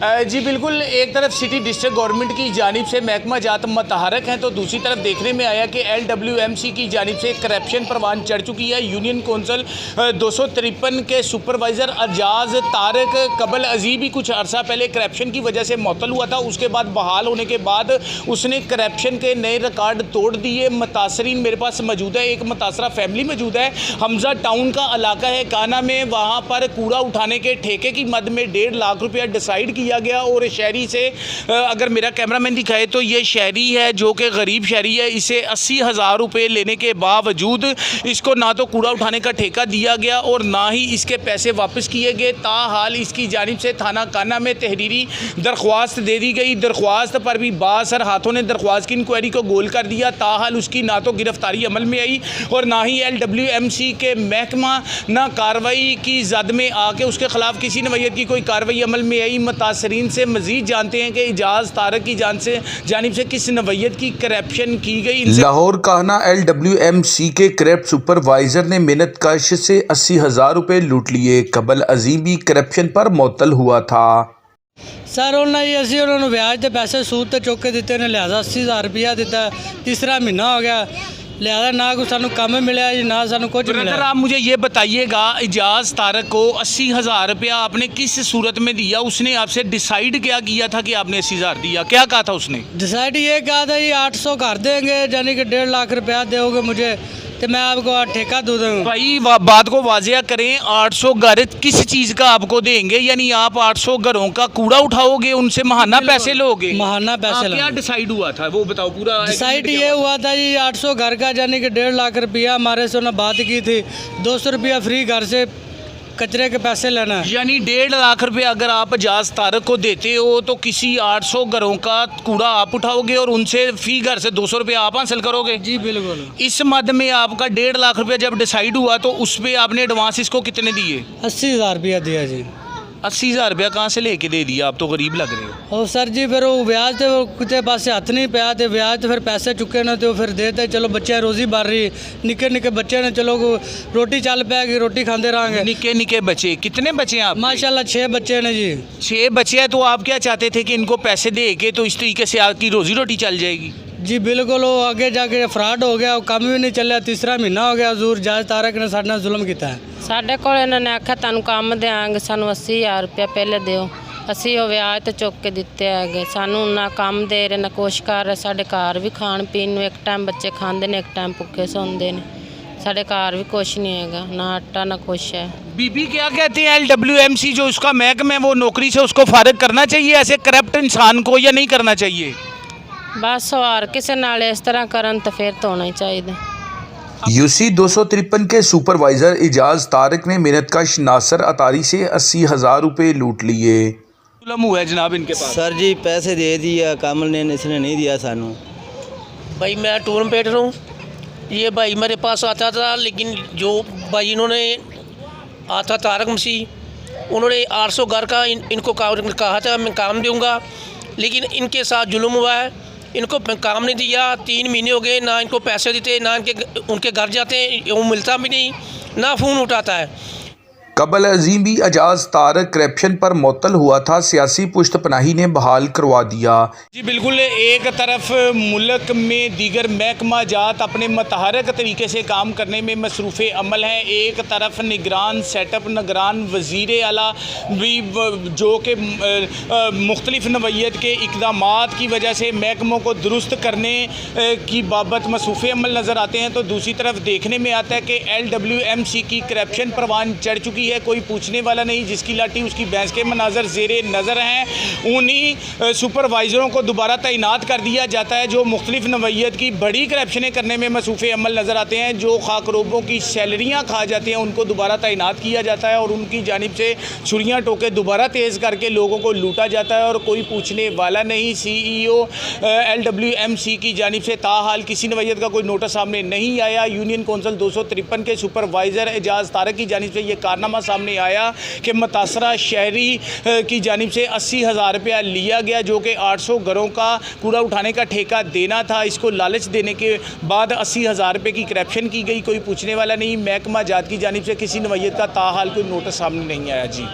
जी बिल्कुल, एक तरफ सिटी डिस्ट्रिक्ट गवर्नमेंट की जानिब से महकमा जात मतहरक हैं तो दूसरी तरफ देखने में आया कि LWMC की जानिब से करप्शन परवान चढ़ चुकी है। यूनियन कौंसिल 253 के सुपरवाइज़र अजाज तारक कबल अजीब ही कुछ अर्सा पहले करप्शन की वजह से मुअत्तल हुआ था। उसके बाद बहाल होने के बाद उसने करप्शन के नए रिकॉर्ड तोड़ दिए। मुतासरीन मेरे पास मौजूद है, एक मुतासरा फैमिली मौजूद है। हमजा टाउन का इलाका है काना में, वहाँ पर कूड़ा उठाने के ठेके की मद में 1.5 लाख रुपया डिसाइड किया गया। और शहरी से अगर मेरा कैमरामैन दिखाए तो ये शहरी है जो कि गरीब शहरी है। इसे 80,000 रुपये लेने के बावजूद इसको ना तो कूड़ा उठाने का ठेका दिया गया और ना ही इसके पैसे वापस किए गए। ताहाल इसकी जानिब से थाना काना में तहरीरी दरख्वास्त दे दी गई। दरख्वास्त पर भी बासर हाथों ने दरख्वास्त की इंक्वायरी को गोल कर दिया। ताहाल उसकी ना तो गिरफ्तारी अमल में आई और ना ही LWMC के महकमा ना कार्रवाई की जद में आके उसके खिलाफ किसी नवैयत की कोई कार्रवाई अमल में आई। मुतासरीन से मजीद जानते हैं कि एजाज तारक की जानिब से किस नवैयत की करप्शन की गई। लाहौर कहना LWMC के करप्ट सुपरवाइजर ने मेहनत कश से 80,000 रुपये लूट लिए। कबल अजीबी करप्शन पर मुअत्तल हुआ था। सर उन्होंने ब्याज के पैसे सूद ते चुक के दिते ने, लिहाजा 80,000 रुपया दिता। तीसरा महीना हो गया, लिहाजा ना कुछ सानू काम मिला ना सानू कुछ मिला। आप मुझे ये बताइएगा, एजाज तारक को 80,000 रुपया आपने किस सूरत में दिया? उसने आपसे डिसाइड क्या किया था कि आपने 80,000 दिया? क्या कहा था उसने? डिसाइड ये कहा था ये 800 कर देंगे, यानी कि 1.5 लाख रुपया दोगे मुझे तो मैं आपको ठेका दे दूँगा। भाई बात को वाजिया करें, 800 घर किस चीज़ का आपको देंगे? यानी आप 800 घरों का कूड़ा उठाओगे, उनसे महाना पैसे लोगे? महाना पैसे क्या डिसाइड हुआ था वो बताओ पूरा। डिसाइड ये हुआ था जी 800 घर का, यानी कि 1.5 लाख रुपया हमारे से उन्होंने बात की थी। 200 रुपया फ्री घर से कचरे के पैसे लेना है। यानी 1.5 लाख रुपए अगर आप एजाज तारक को देते हो तो किसी 800 घरों का कूड़ा आप उठाओगे और उनसे फी घर से 200 रुपये आप हासिल करोगे? जी बिल्कुल। इस मद में आपका 1.5 लाख रुपया जब डिसाइड हुआ तो उस पर आपने एडवांस इसको कितने दिए? 80,000 रुपया दिया जी। 80,000 रुपया कहाँ से लेके दे दिया? आप तो गरीब लग रहे हो। और सर जी फिर वो ब्याज तो कितने पास हथ नहीं पाया, तो ब्याज तो फिर पैसे चुके ना तो फिर देते चलो बच्चे रोजी बढ़ रही, निके निके बच्चे ने चलो रोटी चल पाएगी, रोटी खाते रहेंगे। निके निके बच्चे कितने बच्चे हैं आप? माशाल्लाह 6 बच्चे ने जी। 6 बच्चे हैं। तो आप क्या चाहते थे कि इनको पैसे दे के तो इस तरीके से आपकी रोजी रोटी चल जाएगी? जी बिल्कुल, वो आगे जाके फ्रॉड हो गया, काम भी नहीं चलिया। तीसरा महीना हो गया हजूर एजाज तारक ने साढ़े नाल जुल्म किया है। साढ़े को इन्होंने आख्या तुम काम देंगे, सानू 80,000 रुपया पहले दो। असी वो ब्याज तो चुक के दिते है, सानू ना काम दे रहे ना कुछ कर रहे। साढ़े घर भी खाण पीन, एक टाइम बच्चे खाते हैं, एक टाइम भुखे सौंदे ने। साढ़े घर भी कुछ नहीं है, ना आटा ना कुछ है। बीबी क्या कहते हैं, LWMC जो उसका महकमा है वो नौकरी से उसको फारिग करना चाहिए ऐसे करप्ट इंसान को, या नहीं करना चाहिए? बस और किसी नाल इस तरह करन तो फिर तो होना ही चाहिए। UC 253 के सुपरवाइजर एजाज तारक ने मेहनतकश नासर अतारी से 80,000 रुपये लूट लिए। हुआ है जनाब इनके पास। सर जी पैसे दे दिया, कामल ने इसने नहीं दिया सानू। भाई मैं टूर पेटर हूँ, ये भाई मेरे पास आता था, लेकिन जो भाई इन्होंने आता तारक मसीह, उन्होंने 800 घर का इनको कहा था मैं काम दूंगा, लेकिन इनके साथ जुल्म हुआ है। इनको काम नहीं दिया, 3 महीने हो गए, ना इनको पैसे देते, ना उनके घर जाते हैं, वो मिलता भी नहीं, ना फ़ोन उठाता है। कबल अजीबी एजाज तारक करप्शन पर मुअत्तल हुआ था, सियासी पुश्तपनाही ने बहाल करवा दिया। जी बिल्कुल, एक तरफ मुल्क में दीगर महकमा जात अपने मतहरक तरीके से काम करने में मसरूफ़ अमल हैं, एक तरफ निगरान सेटअप निगरान वज़ीर आला भी जो कि मुख्तलिफ़ नवैयत के इक़दामात की वजह से महकमों को दुरुस्त करने की बाबत मसरूफ़ अमल नज़र आते हैं। तो दूसरी तरफ देखने में आता है कि LWMC की करप्शन परवान चढ़ चुकी है, कोई पूछने वाला नहीं। जिसकी लाठी उसकी भैंस के मनाजर ज़ेरे नज़र हैं। उन्हीं सुपरवाइज़रों को दोबारा तैनात कर दिया जाता है जो मुख्तलिफ़ नवैयत की बड़ी करप्शनें करने में मसरूफ़ अमल नज़र आते हैं। जो खाकरोबों की सैलरियाँ खा जाते हैं उनको दोबारा तैनात किया जाता है और उनकी जानिब से छुरियाँ टोके दोबारा तेज़ करके लोगों को लूटा जाता है और कोई पूछने वाला नहीं। CEO LWMC की जानिब से ताहाल किसी नवैयत का कोई नोटिस सामने नहीं आया। यूनियन कौंसिल 253 के सुपरवाइज़र एजाज तारक की जानिब से ये कारनामा सामने आया कि मुतासरा शहरी की जानिब से 80,000 रुपया लिया गया जो कि 800 घरों का कूड़ा उठाने का ठेका देना था। इसको लालच देने के बाद 80,000 रुपये की करप्शन की गई, कोई पूछने वाला नहीं। महकमा जात की जानिब से किसी नवैयत का ताहाल कोई नोटिस सामने नहीं आया। जी।